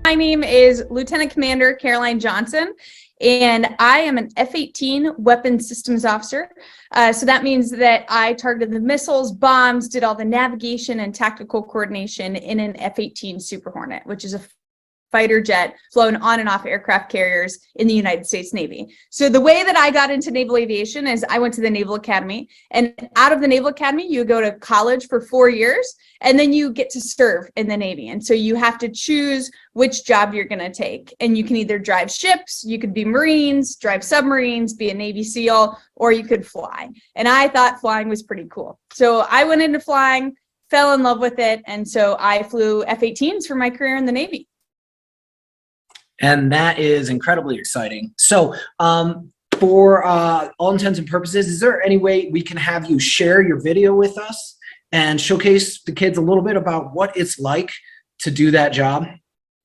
My name is Lieutenant Commander Caroline Johnson, and I am an F-18 Weapons Systems Officer. So that means that I targeted the missiles, bombs, did all the navigation and tactical coordination in an F-18 Super Hornet, which is a fighter jet flown on and off aircraft carriers in the United States Navy. So the way that I got into naval aviation is I went to the Naval Academy, and out of the Naval Academy, you go to college for 4 years, and then you get to serve in the Navy. And so you have to choose which job you're going to take. And you can either drive ships, you could be Marines, drive submarines, be a Navy SEAL, or you could fly. And I thought flying was pretty cool. So I went into flying, fell in love with it, and so I flew F-18s for my career in the Navy. And that is incredibly exciting. So for all intents and purposes, is there any way we can have you share your video with us and showcase the kids a little bit about what it's like to do that job?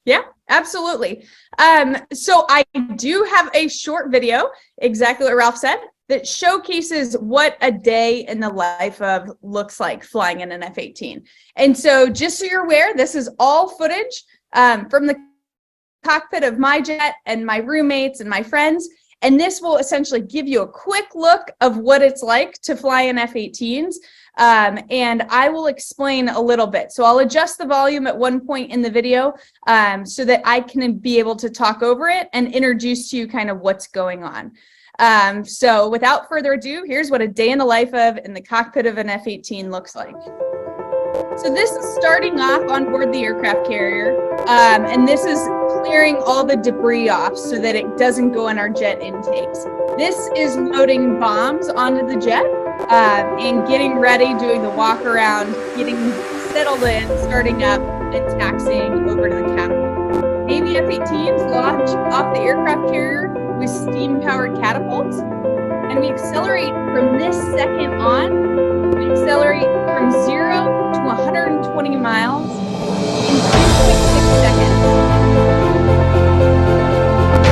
Yeah, absolutely. So I do have a short video, exactly what Ralph said, that showcases what a day in the life of looks like flying in an F-18. And so just so you're aware, this is all footage from the cockpit of my jet and my roommates and my friends, and this will essentially give you a quick look of what it's like to fly in F-18s, and I will explain a little bit. So I'll adjust the volume at one point in the video so that I can be able to talk over it and introduce to you kind of what's going on. So without further ado, here's what a day in the life of in the cockpit of an F-18 looks like. So this is starting off on board the aircraft carrier, and this is clearing all the debris off so that it doesn't go in our jet intakes. This is loading bombs onto the jet and getting ready, doing the walk around, getting settled in, starting up, and taxiing over to the catapult. Navy F-18s launch off the aircraft carrier with steam-powered catapults, and we accelerate from this second on. We accelerate from 0 to 120 miles in 2.6 seconds.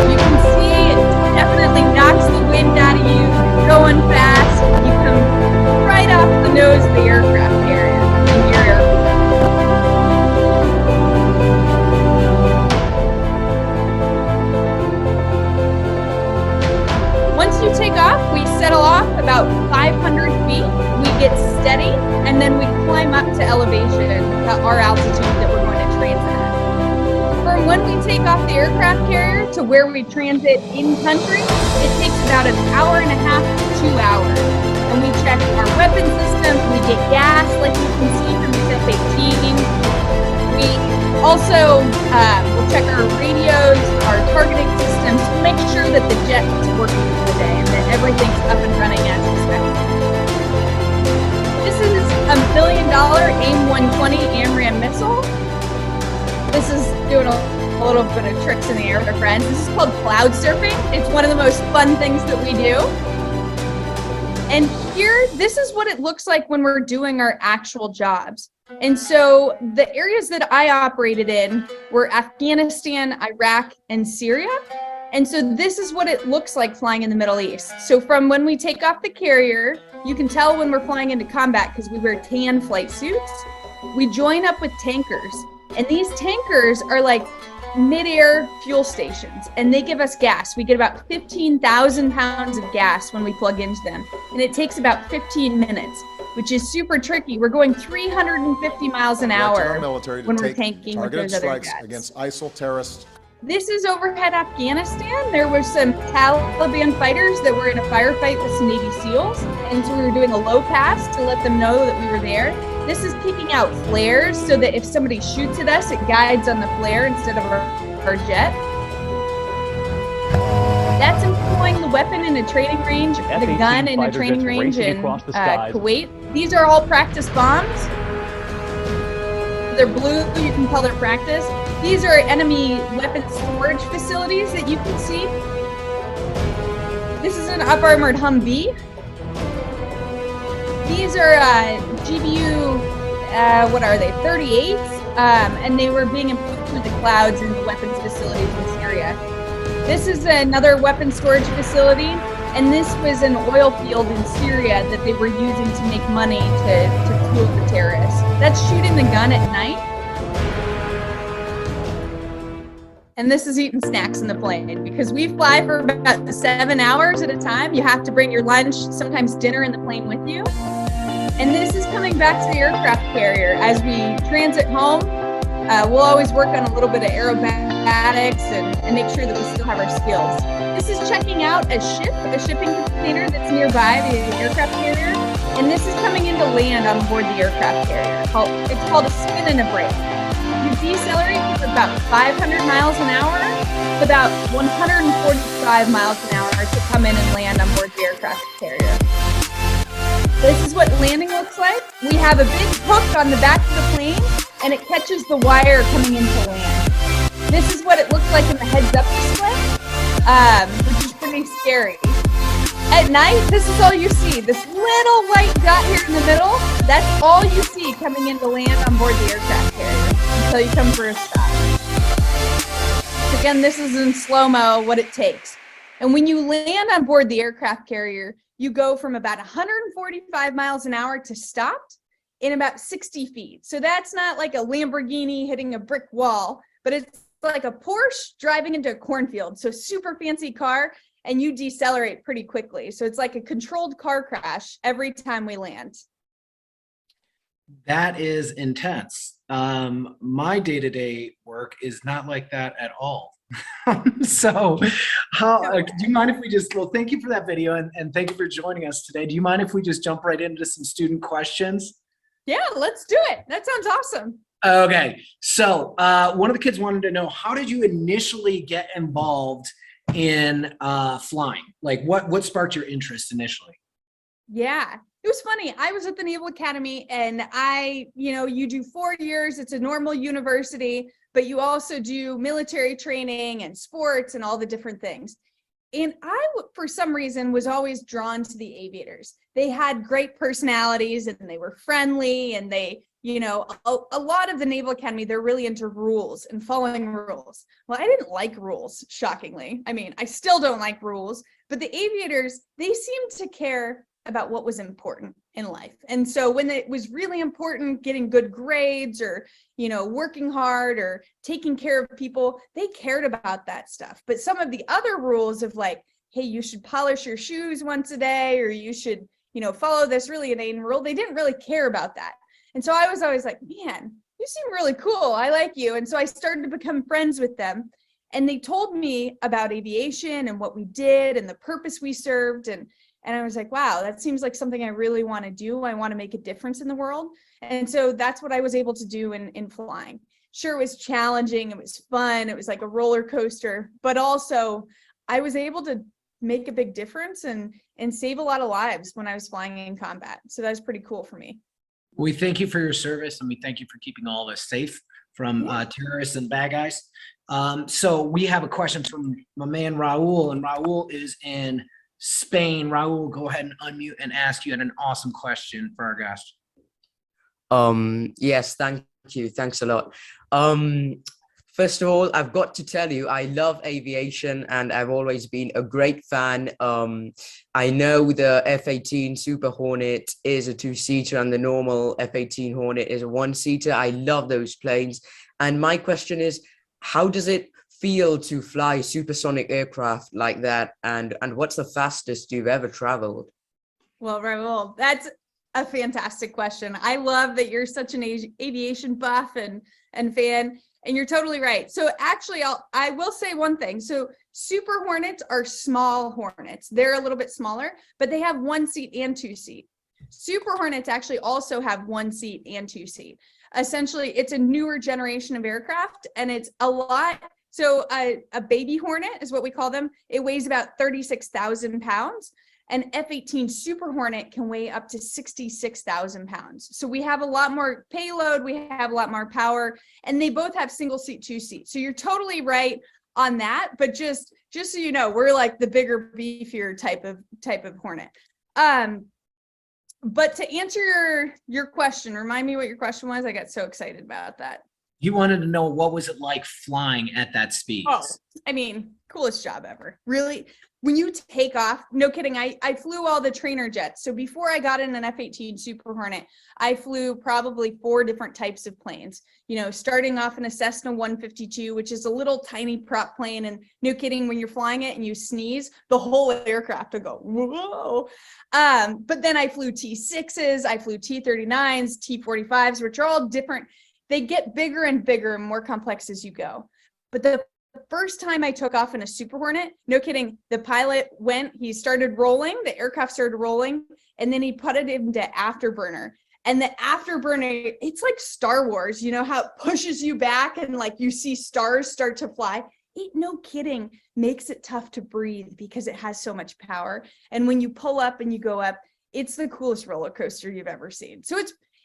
You can see it definitely knocks the wind out of you. You're going fast. You come right off the nose of the aircraft carrier in your airport. Once you take off, we settle off about 500 feet. We get steady, and then we climb up to elevation at our altitude that we're going to transit at. From when we take off the aircraft carrier to where we transit in country, it takes about an hour and a half to 2 hours. And we check our weapon systems, we get gas like you can see from the F-18. We also will check our radios, our targeting systems to make sure that the jet is working for the day and that everything's up and running as expected. This is a $1 billion AIM-120 AMRAAM missile. This is doing a little bit of tricks in the air with our friends. This is called cloud surfing. It's one of the most fun things that we do. And here, this is what it looks like when we're doing our actual jobs. And so the areas that I operated in were Afghanistan, Iraq, and Syria. And so this is what it looks like flying in the Middle East. So from when we take off the carrier, you can tell when we're flying into combat because we wear tan flight suits. We join up with tankers, and these tankers are like mid-air fuel stations, and they give us gas. We get about 15,000 pounds of gas when we plug into them, and it takes about 15 minutes, which is super tricky. We're going 350 miles an hour when we're tanking with those other jets. Against ISIL terrorists. This is overhead Afghanistan. There were some Taliban fighters that were in a firefight with some Navy SEALs, and so we were doing a low pass to let them know that we were there. This is kicking out flares so that if somebody shoots at us, it guides on the flare instead of our jet. That's employing the weapon in a training range, the gun in a training range in Kuwait. These are all practice bombs. They're blue, you can tell they're practice. These are enemy weapon storage facilities that you can see. This is an up-armored Humvee. These are GBU, what are they, 38s? And they were being improved through the clouds in the weapons facilities in Syria. This is another weapon storage facility, and this was an oil field in Syria that they were using to make money to fuel the terrorists. That's shooting the gun at night. And this is eating snacks in the plane because we fly for about 7 hours at a time. You have to bring your lunch, sometimes dinner in the plane with you. And this is coming back to the aircraft carrier. As we transit home, we'll always work on a little bit of aerobatics and make sure that we still have our skills. This is checking out a shipping container that's nearby the aircraft carrier. And this is coming into land on board the aircraft carrier. It's called a spin and a brake. You decelerate for about 500 miles an hour, about 145 miles an hour to come in and land on board the aircraft carrier. This is what landing looks like. We have a big hook on the back of the plane, and it catches the wire coming into land. This is what it looks like in the heads-up display, which is pretty scary. At night, this is all you see. This little white dot here in the middle, that's all you see coming into land on board the aircraft carrier until you come for a stop. Again, this is in slow-mo, what it takes. And when you land on board the aircraft carrier, you go from about 145 miles an hour to stopped in about 60 feet. So that's not like a Lamborghini hitting a brick wall, but it's like a Porsche driving into a cornfield. So super fancy car, and you decelerate pretty quickly. So it's like a controlled car crash every time we land. That is intense. My day-to-day work is not like that at all. So do you mind if we just, well, thank you for that video and thank you for joining us today. Do you mind if we just jump right into some student questions? Yeah, let's do it. That sounds awesome. Okay, so one of the kids wanted to know, how did you initially get involved in flying? Like what sparked your interest initially? Yeah, it was funny. I was at the Naval Academy, and you do 4 years. It's a normal university, but you also do military training and sports and all the different things. And I, for some reason, was always drawn to the aviators. They had great personalities and they were friendly, and they, a lot of the Naval Academy, they're really into rules and following rules. Well, I didn't like rules, shockingly. I mean, I still don't like rules, but the aviators, they seemed to care about what was important in life. And so when it was really important, getting good grades or, working hard or taking care of people, they cared about that stuff. But some of the other rules of like, hey, you should polish your shoes once a day, or you should, follow this really inane rule, they didn't really care about that. And so I was always like, man, you seem really cool. I like you. And so I started to become friends with them. And they told me about aviation and what we did and the purpose we served. And I was like, wow, that seems like something I really want to do. I want to make a difference in the world. And so that's what I was able to do in flying. Sure, it was challenging. It was fun. It was like a roller coaster. But also, I was able to make a big difference and save a lot of lives when I was flying in combat. So that was pretty cool for me. We thank you for your service, and we thank you for keeping all of us safe from terrorists and bad guys. So we have a question from my man Raul, and Raul is in Spain. Raul, go ahead and unmute and ask. You had an awesome question for our guest. Yes, thank you. Thanks a lot. First of all, I've got to tell you, I love aviation and I've always been a great fan. I know the F-18 Super Hornet is a two-seater and the normal F-18 Hornet is a one-seater. I love those planes. And my question is, how does it feel to fly supersonic aircraft like that? And what's the fastest you've ever traveled? Well, Raul, that's a fantastic question. I love that you're such an aviation buff and fan, and you're totally right. So actually, I will say one thing. So Super Hornets are small Hornets. They're a little bit smaller, but they have 1 seat and 2 seat. Super Hornets actually also have 1 seat and 2 seat. Essentially, it's a newer generation of aircraft, and it's a lot. So a baby Hornet is what we call them. It weighs about 36,000 pounds. An F-18 Super Hornet can weigh up to 66,000 pounds. So we have a lot more payload, we have a lot more power, and they both have single seat, 2 seat. So you're totally right on that. But just so you know, we're like the bigger, beefier type of Hornet. But to answer your question, remind me what your question was. I got so excited about that. You wanted to know what was it like flying at that speed? Oh, I mean, coolest job ever. Really, when you take off, no kidding, I flew all the trainer jets. So before I got in an F-18 Super Hornet, I flew probably 4 different types of planes. You know, starting off in a Cessna 152, which is a little tiny prop plane. And no kidding, when you're flying it and you sneeze, the whole aircraft will go, whoa. But then I flew T6s, I flew T39s, T45s, which are all different. They get bigger and bigger and more complex as you go. But the first time I took off in a Super Hornet, no kidding, the pilot he started rolling, the aircraft started rolling, and then he put it into afterburner. And the afterburner, it's like Star Wars, you know, how it pushes you back and like you see stars start to fly. It, no kidding, makes it tough to breathe because it has so much power. And when you pull up and you go up, it's the coolest roller coaster you've ever seen. So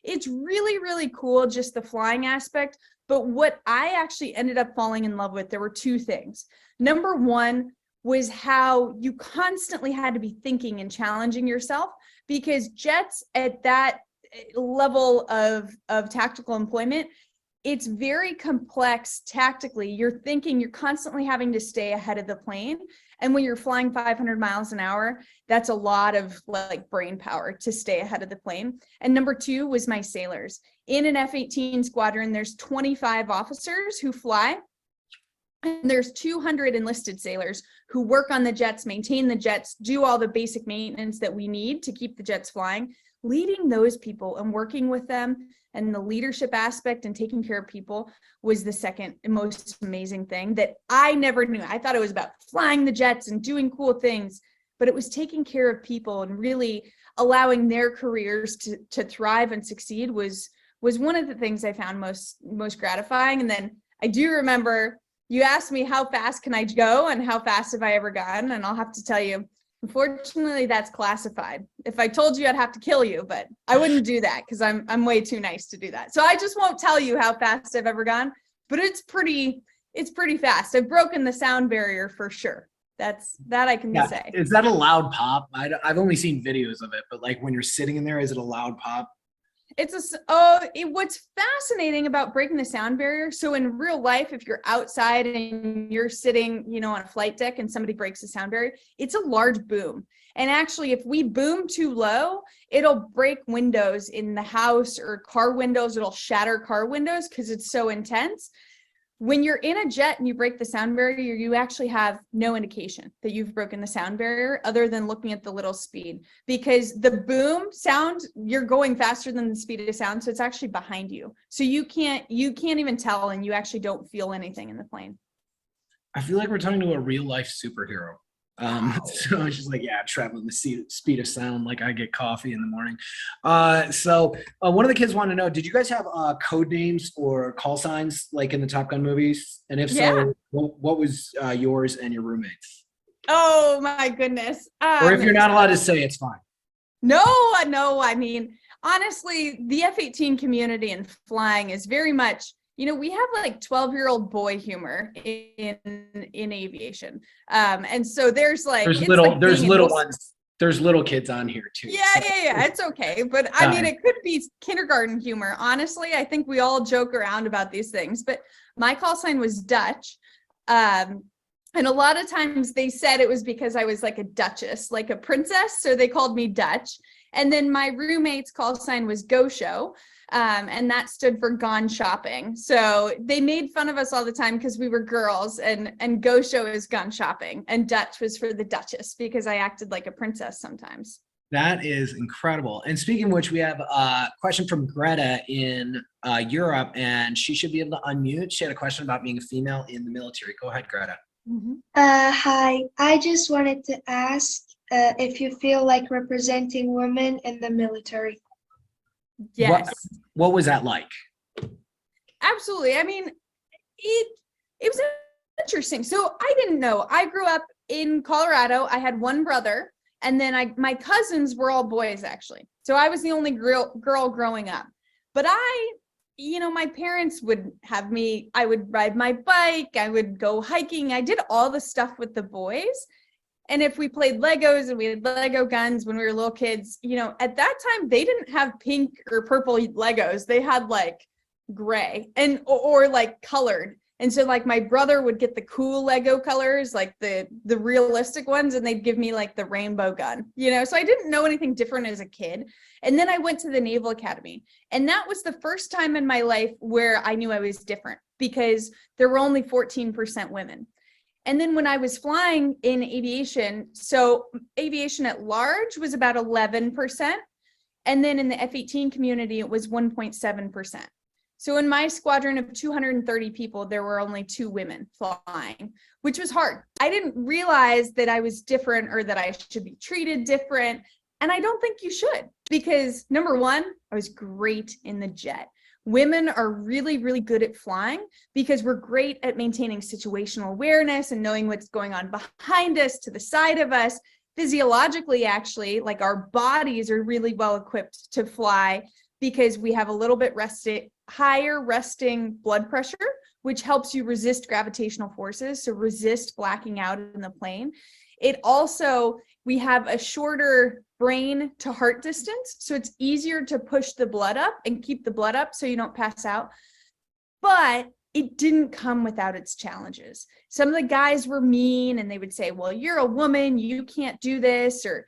it's really, really cool, just the flying aspect. But what I actually ended up falling in love with, there were 2 things. Number one was how you constantly had to be thinking and challenging yourself, because jets at that level of tactical employment, it's very complex tactically. You're thinking, you're constantly having to stay ahead of the plane. And when you're flying 500 miles an hour, that's a lot of like brain power to stay ahead of the plane. And number 2 was my sailors. In an F-18 squadron, there's 25 officers who fly, and there's 200 enlisted sailors who work on the jets, maintain the jets, do all the basic maintenance that we need to keep the jets flying. Leading those people and working with them, and the leadership aspect and taking care of people, was the second most amazing thing that I never knew. I thought it was about flying the jets and doing cool things, but it was taking care of people and really allowing their careers to thrive and succeed was one of the things I found most gratifying. And then I do remember you asked me how fast can I go and how fast have I ever gone, and I'll have to tell you, unfortunately, that's classified. If I told you, I'd have to kill you, but I wouldn't do that because I'm way too nice to do that. So I just won't tell you how fast I've ever gone, but it's pretty fast. I've broken the sound barrier for sure. That I can say. Is that a loud pop? I've only seen videos of it, but like when you're sitting in there, is it a loud pop? What's fascinating about breaking the sound barrier, so in real life, if you're outside and you're sitting, you know, on a flight deck and somebody breaks the sound barrier, it's a large boom. And actually, if we boom too low, it'll break windows in the house or car windows. It'll shatter car windows because it's so intense. When you're in a jet and you break the sound barrier, you actually have no indication that you've broken the sound barrier other than looking at the little speed, because the boom sound, you're going faster than the speed of sound. So it's actually behind you. So you can't even tell, and you actually don't feel anything in the plane. I feel like we're talking to a real life superhero. So it's just like, yeah, traveling the speed of sound, like I get coffee in the morning. So one of the kids wanted to know, did you guys have code names or call signs like in the Top Gun movies? And if so, what was yours and your roommates? Oh my goodness. Or if you're not allowed to say, it's fine. No, I mean, honestly, the F-18 community and flying is very much, you know, we have like 12-year-old boy humor in aviation. And so there's little ones there's little kids on here too. Yeah, so- yeah, it's okay. But I mean, it could be kindergarten humor. Honestly, I think we all joke around about these things, but my call sign was Dutch. And a lot of times they said it was because I was like a duchess, like a princess. So they called me Dutch. And then my roommate's call sign was Go Show. And that stood for Gone Shopping. So they made fun of us all the time because we were girls, and Go Show is Gone Shopping, and Dutch was for the Duchess because I acted like a princess sometimes. That is incredible. And speaking of which, we have a question from Greta in Europe, and she should be able to unmute. She had a question about being a female in the military. Go ahead, Greta. Hi, I just wanted to ask if you feel like representing women in the military. Yes. What was that like? Absolutely. I mean, it was interesting. So I didn't know. I grew up in Colorado. I had one brother, and then my cousins were all boys, actually. So I was the only girl growing up. But my parents would have me, I would ride my bike, I would go hiking. I did all the stuff with the boys. And if we played Legos and we had Lego guns when we were little kids, at that time, they didn't have pink or purple Legos. They had like gray or like colored. And so like my brother would get the cool Lego colors, like the realistic ones, and they'd give me like the rainbow gun, so I didn't know anything different as a kid. And then I went to the Naval Academy, and that was the first time in my life where I knew I was different because there were only 14% women. And then when I was flying in aviation, so aviation at large was about 11%. And then in the F-18 community, it was 1.7%. So in my squadron of 230 people, there were only 2 women flying, which was hard. I didn't realize that I was different or that I should be treated different. And I don't think you should, because number one, I was great in the jet. Women are really, really good at flying because we're great at maintaining situational awareness and knowing what's going on behind us, to the side of us. Physiologically, actually, like our bodies are really well equipped to fly because we have a little bit higher resting blood pressure, which helps you resist gravitational forces, so resist blacking out in the plane. It also, we have a shorter brain to heart distance, so it's easier to push the blood up and keep the blood up so you don't pass out. But it didn't come without its challenges. Some of the guys were mean and they would say, well, you're a woman, you can't do this, or,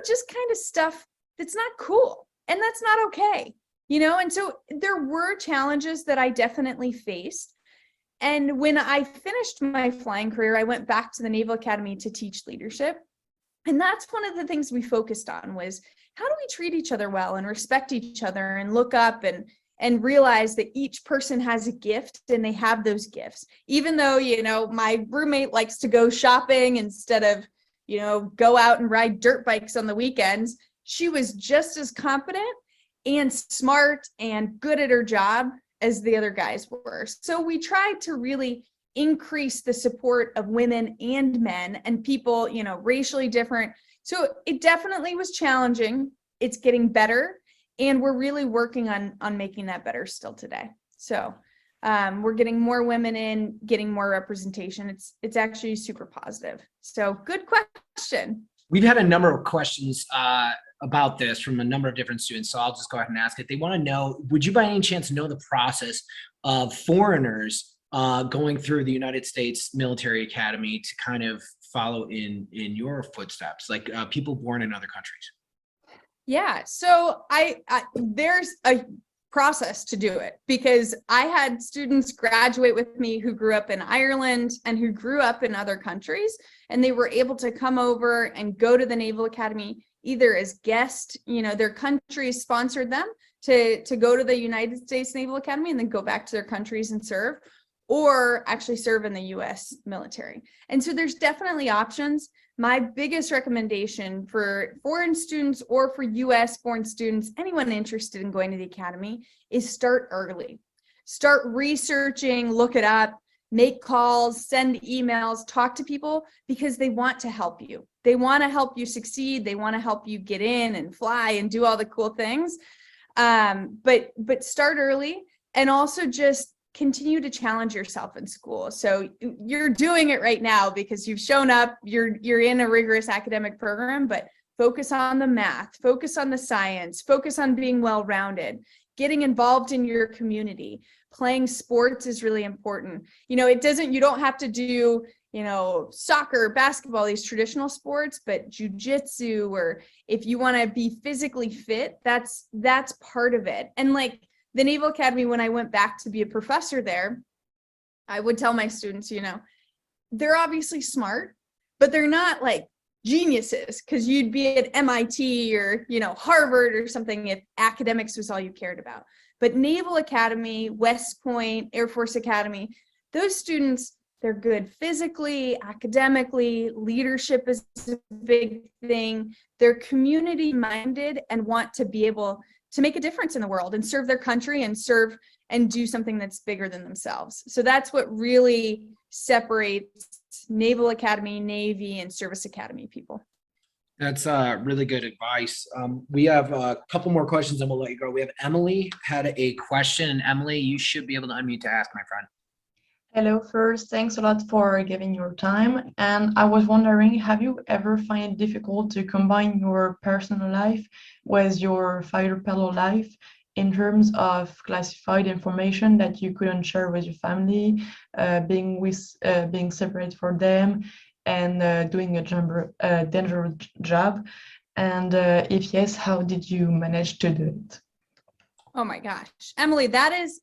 just kind of stuff that's not cool. And that's not okay, And so there were challenges that I definitely faced. And when I finished my flying career, I went back to the Naval Academy to teach leadership. And that's one of the things we focused on was, how do we treat each other well and respect each other and look up and realize that each person has a gift and they have those gifts. Even though, my roommate likes to go shopping instead of, go out and ride dirt bikes on the weekends, she was just as competent and smart and good at her job as the other guys were. So we tried to really increase the support of women and men and people, racially different. So it definitely was challenging. It's getting better. And we're really working on making that better still today. So we're getting more women in, getting more representation. It's actually super positive. So good question. We've had a number of questions about this from a number of different students, so I'll just go ahead and ask it. They want to know, would you by any chance know the process of foreigners going through the United States Military Academy to kind of follow in your footsteps, like people born in other countries? Yeah, so I there's a process to do it, because I had students graduate with me who grew up in Ireland and who grew up in other countries, and they were able to come over and go to the Naval Academy either as guest, their countries sponsored them to go to the United States Naval Academy and then go back to their countries and serve, or actually serve in the US military. And so there's definitely options. My biggest recommendation for foreign students or for US born students, anyone interested in going to the academy, is start early. Start researching, look it up, make calls, send emails, talk to people, because they want to help you. They want to help you succeed. They want to help you get in and fly and do all the cool things. But start early, and also just continue to challenge yourself in school. So you're doing it right now because you've shown up, you're in a rigorous academic program, but focus on the math, focus on the science, focus on being well-rounded, getting involved in your community. Playing sports is really important. You know, you don't have to do, soccer, basketball, these traditional sports, but jujitsu, or if you want to be physically fit, that's part of it. And like the Naval Academy, when I went back to be a professor there, I would tell my students, they're obviously smart, but they're not like geniuses, because you'd be at MIT or, Harvard or something if academics was all you cared about. But Naval Academy, West Point, Air Force Academy, those students, they're good physically, academically, leadership is a big thing. They're community minded and want to be able to make a difference in the world and serve their country and do something that's bigger than themselves. So that's what really separates Naval Academy, Navy, and Service Academy people. That's really good advice. We have a couple more questions and we'll let you go. We have Emily had a question, and Emily, you should be able to unmute to ask, my friend. Hello, first, thanks a lot for giving your time. And I was wondering, have you ever find it difficult to combine your personal life with your fighter pilot life in terms of classified information that you couldn't share with your family, being separate for them, and doing a dangerous job? And if yes, how did you manage to do it? Oh my gosh, Emily, that is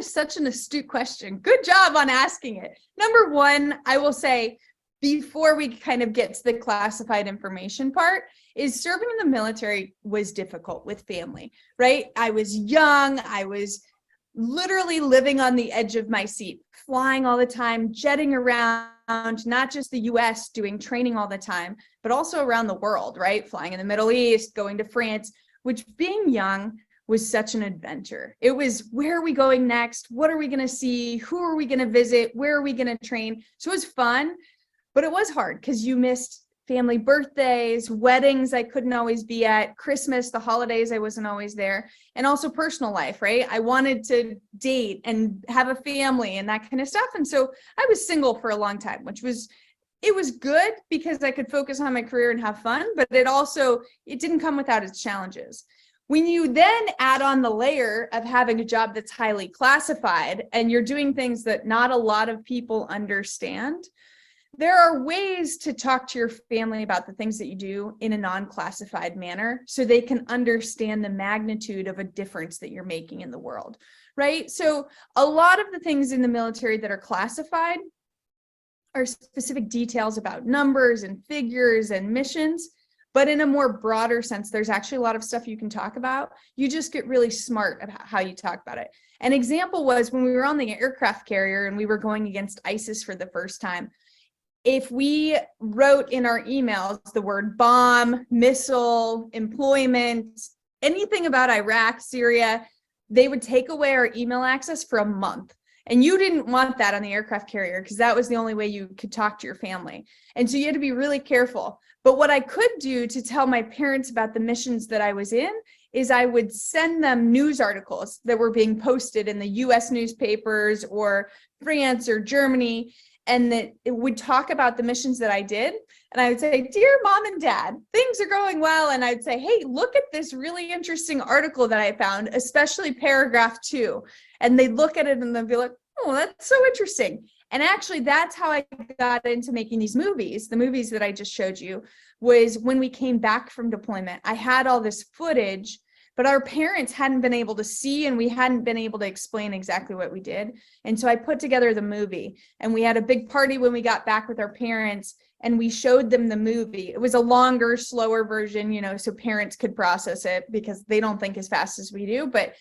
such an astute question. Good job on asking it. Number one, I will say, before we kind of get to the classified information part, is serving in the military was difficult with family, right? I was young. I was literally living on the edge of my seat, flying all the time, jetting around, not just the US, doing training all the time, but also around the world, right? Flying in the Middle East, going to France, which, being young, was such an adventure. It was, where are we going next? What are we going to see? Who are we going to visit? Where are we going to train? So it was fun, but it was hard because you missed family birthdays, weddings I couldn't always be at, Christmas, the holidays I wasn't always there, and also personal life, right? I wanted to date and have a family and that kind of stuff. And so I was single for a long time, it was good because I could focus on my career and have fun, but it didn't come without its challenges. When you then add on the layer of having a job that's highly classified and you're doing things that not a lot of people understand, there are ways to talk to your family about the things that you do in a non-classified manner so they can understand the magnitude of a difference that you're making in the world, right? So a lot of the things in the military that are classified are specific details about numbers and figures and missions. But in a more broader sense, there's actually a lot of stuff you can talk about. You just get really smart about how you talk about it. An example was when we were on the aircraft carrier and we were going against ISIS for the first time. If we wrote in our emails the word bomb, missile, employment, anything about Iraq, Syria, they would take away our email access for a month. And you didn't want that on the aircraft carrier because that was the only way you could talk to your family. And so you had to be really careful. But what I could do to tell my parents about the missions that I was in is I would send them news articles that were being posted in the US newspapers or France or Germany, and that it would talk about the missions that I did. And I would say, dear mom and dad, things are going well. And I'd say, hey, look at this really interesting article that I found, especially paragraph 2. And they'd look at it and they'd be like, oh, that's so interesting. And actually, that's how I got into making these movies. The movies that I just showed you was when we came back from deployment. I had all this footage, but our parents hadn't been able to see, and we hadn't been able to explain exactly what we did. And so I put together the movie, and we had a big party when we got back with our parents, and we showed them the movie. It was a longer, slower version, so parents could process it because they don't think as fast as we do, but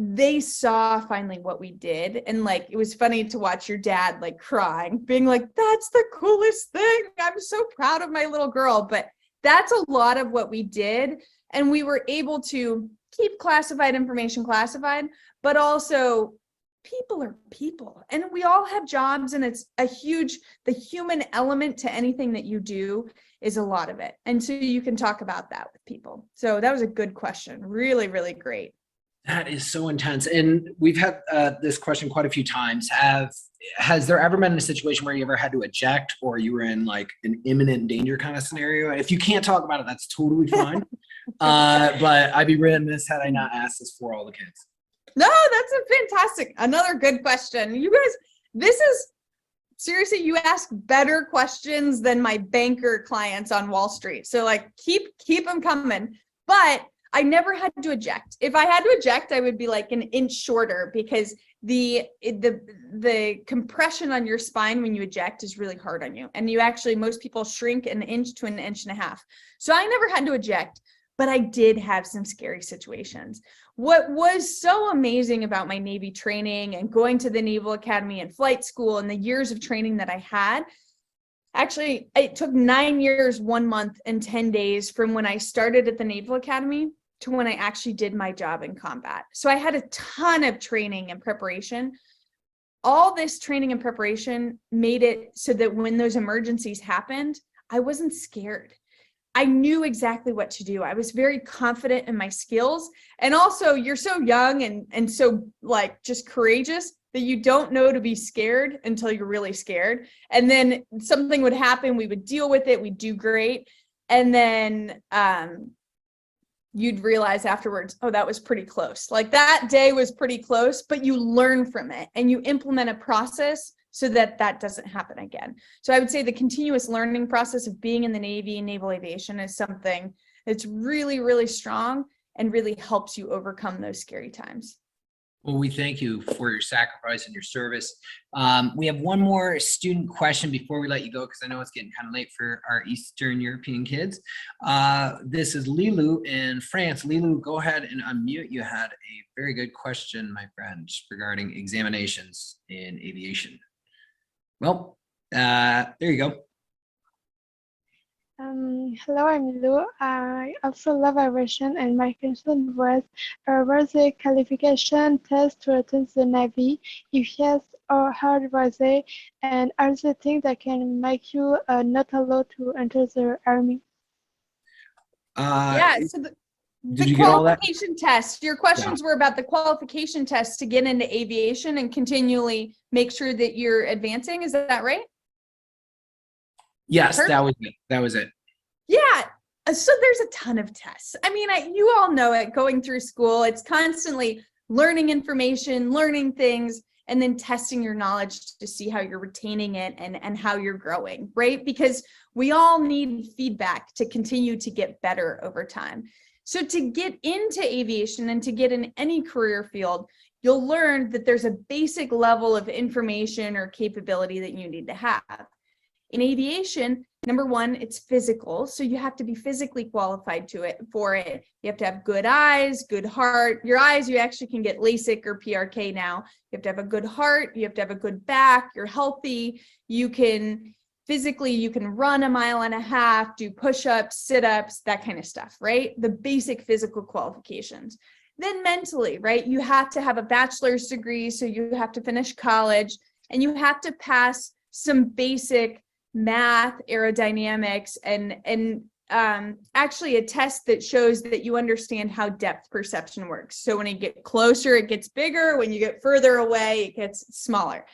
they saw finally what we did. And it was funny to watch your dad crying, being like, that's the coolest thing. I'm so proud of my little girl. But that's a lot of what we did. And we were able to keep classified information classified, but also people are people and we all have jobs, and it's the human element to anything that you do is a lot of it. And so you can talk about that with people. So that was a good question. Really, really great. That is so intense. And we've had this question quite a few times. Has there ever been a situation where you ever had to eject or you were in like an imminent danger kind of scenario? If you can't talk about it, that's totally fine. But I'd be remiss had I not asked this for all the kids. No, that's a fantastic. Another good question. You guys, this is seriously, you ask better questions than my banker clients on Wall Street. So like keep them coming. But I never had to eject. If I had to eject, I would be like an inch shorter because the compression on your spine when you eject is really hard on you. And you actually, most people shrink an inch to an inch and a half. So I never had to eject, but I did have some scary situations. What was so amazing about my Navy training and going to the Naval Academy and flight school and the years of training that I had, actually, it took 9 years, 1 month, and 10 days from when I started at the Naval Academy to when I actually did my job in combat. So I had a ton of training and preparation. All this training and preparation made it so that when those emergencies happened, I wasn't scared. I knew exactly what to do. I was very confident in my skills. And also, you're so young and so like just courageous that you don't know to be scared until you're really scared. And then something would happen, we would deal with it, we'd do great. And then you'd realize afterwards, oh, that was pretty close. Like that day was pretty close, but you learn from it and you implement a process so that that doesn't happen again. So I would say the continuous learning process of being in the Navy and naval aviation is something that's really, really strong and really helps you overcome those scary times. Well, we thank you for your sacrifice and your service. We have one more student question before we let you go, because I know it's getting kind of late for our Eastern European kids. This is Lilou in France. Lilou, go ahead and unmute. You had a very good question, my friend, regarding examinations in aviation. Well, there you go. Hello, I'm Lou. I also love aviation, and my question was the qualification test to attend the Navy? If yes, how hard was it? And are there things that can make you not allowed to enter the Army? Yeah, so Did the you get all that? qualification test, your questions were about the qualification test to get into aviation and continually make sure that you're advancing. Is that right? Yes, Perfect. that was it. That was it. Yeah. So there's a ton of tests. I mean, you all know it going through school. It's constantly learning information, learning things, and then testing your knowledge to see how you're retaining it and how you're growing, right? Because we all need feedback to continue to get better over time. So to get into aviation and to get in any career field, you'll learn that there's a basic level of information or capability that you need to have. In aviation, number one, it's physical. So you have to be physically qualified for it. You have to have good eyes, good heart. Your eyes, you actually can get LASIK or PRK now. You have to have a good heart. You have to have a good back. You're healthy. You can run 1.5 miles, do push-ups, sit-ups, that kind of stuff, right? The basic physical qualifications. Then mentally, right? You have to have a bachelor's degree. So you have to finish college and you have to pass some basic math, aerodynamics, and actually a test that shows that you understand how depth perception works. So when you get closer, it gets bigger. When you get further away, it gets smaller.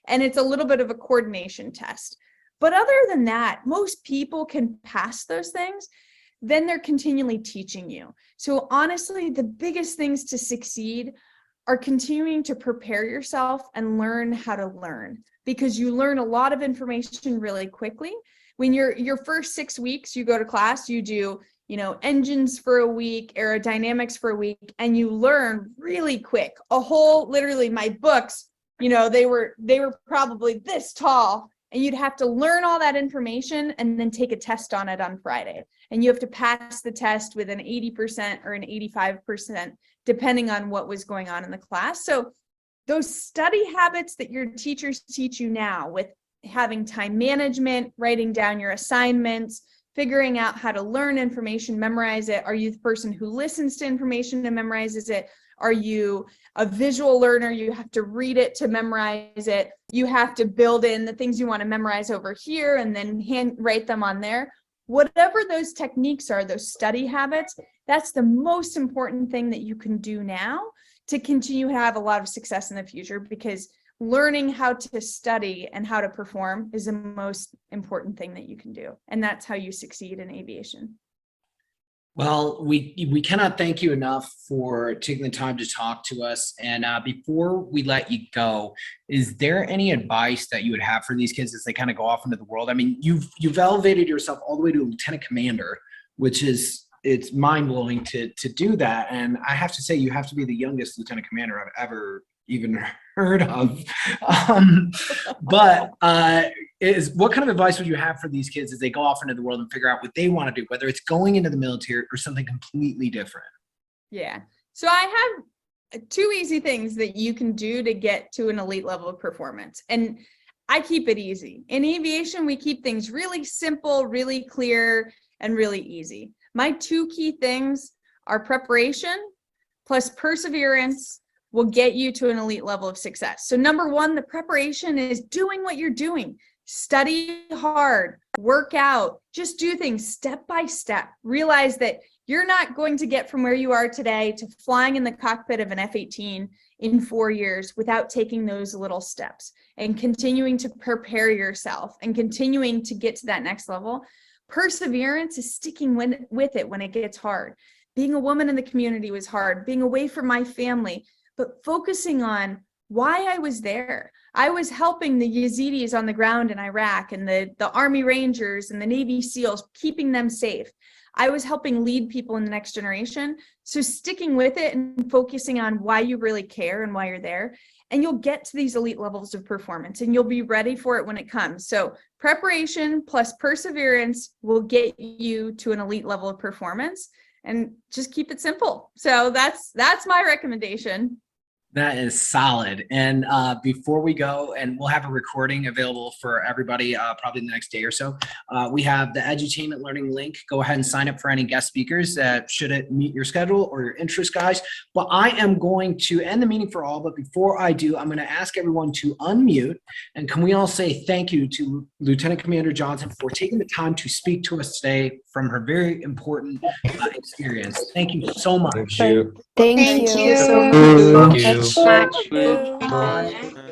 And it's a little bit of a coordination test. But other than that, most people can pass those things. Then they're continually teaching you. So honestly, the biggest things to succeed are continuing to prepare yourself and learn how to learn, because you learn a lot of information really quickly. When your first 6 weeks, you go to class, you do, engines for a week, aerodynamics for a week, and you learn really quick. Literally my books, they were probably this tall, and you'd have to learn all that information and then take a test on it on Friday. And you have to pass the test with an 80% or an 85%, depending on what was going on in the class. So those study habits that your teachers teach you now, with having time management, writing down your assignments, figuring out how to learn information, memorize it. Are you the person who listens to information and memorizes it? Are you a visual learner? You have to read it to memorize it. You have to build in the things you want to memorize over here and then write them on there. whatever those techniques are, those study habits, that's the most important thing that you can do now to continue to have a lot of success in the future, because learning how to study and how to perform is the most important thing that you can do. And that's how you succeed in aviation. Well, we cannot thank you enough for taking the time to talk to us. And before we let you go, is there any advice that you would have for these kids as they kind of go off into the world? I mean, you've elevated yourself all the way to lieutenant commander, which is, it's mind blowing to do that. And I have to say, you have to be the youngest lieutenant commander I've ever even heard of. But what kind of advice would you have for these kids as they go off into the world and figure out what they want to do, whether it's going into the military or something completely different? Yeah. So I have 2 easy things that you can do to get to an elite level of performance. And I keep it easy. In aviation, we keep things really simple, really clear, and really easy. My 2 key things are preparation plus perseverance will get you to an elite level of success. So number 1, the preparation is doing what you're doing. Study hard, work out, just do things step by step. Realize that you're not going to get from where you are today to flying in the cockpit of an F-18 in 4 years without taking those little steps and continuing to prepare yourself and continuing to get to that next level. Perseverance is sticking with it when it gets hard. Being a woman in the community was hard, being away from my family, but focusing on why I was there. I was helping the Yazidis on the ground in Iraq and the Army Rangers and the Navy SEALs, keeping them safe. I was helping lead people in the next generation. So sticking with it and focusing on why you really care and why you're there, and you'll get to these elite levels of performance and you'll be ready for it when it comes. So preparation plus perseverance will get you to an elite level of performance, and just keep it simple. So that's my recommendation. That is solid. And before we go, and we'll have a recording available for everybody probably the next day or so, we have the edutainment learning link. Go ahead and sign up for any guest speakers that should it meet your schedule or your interest, guys. But I am going to end the meeting for all. But before I do, I'm going to ask everyone to unmute. And can we all say thank you to Lieutenant Commander Johnson for taking the time to speak to us today from her very important experience. Thank you so much. Thank you. Thank you. Thank you. Much. Bye.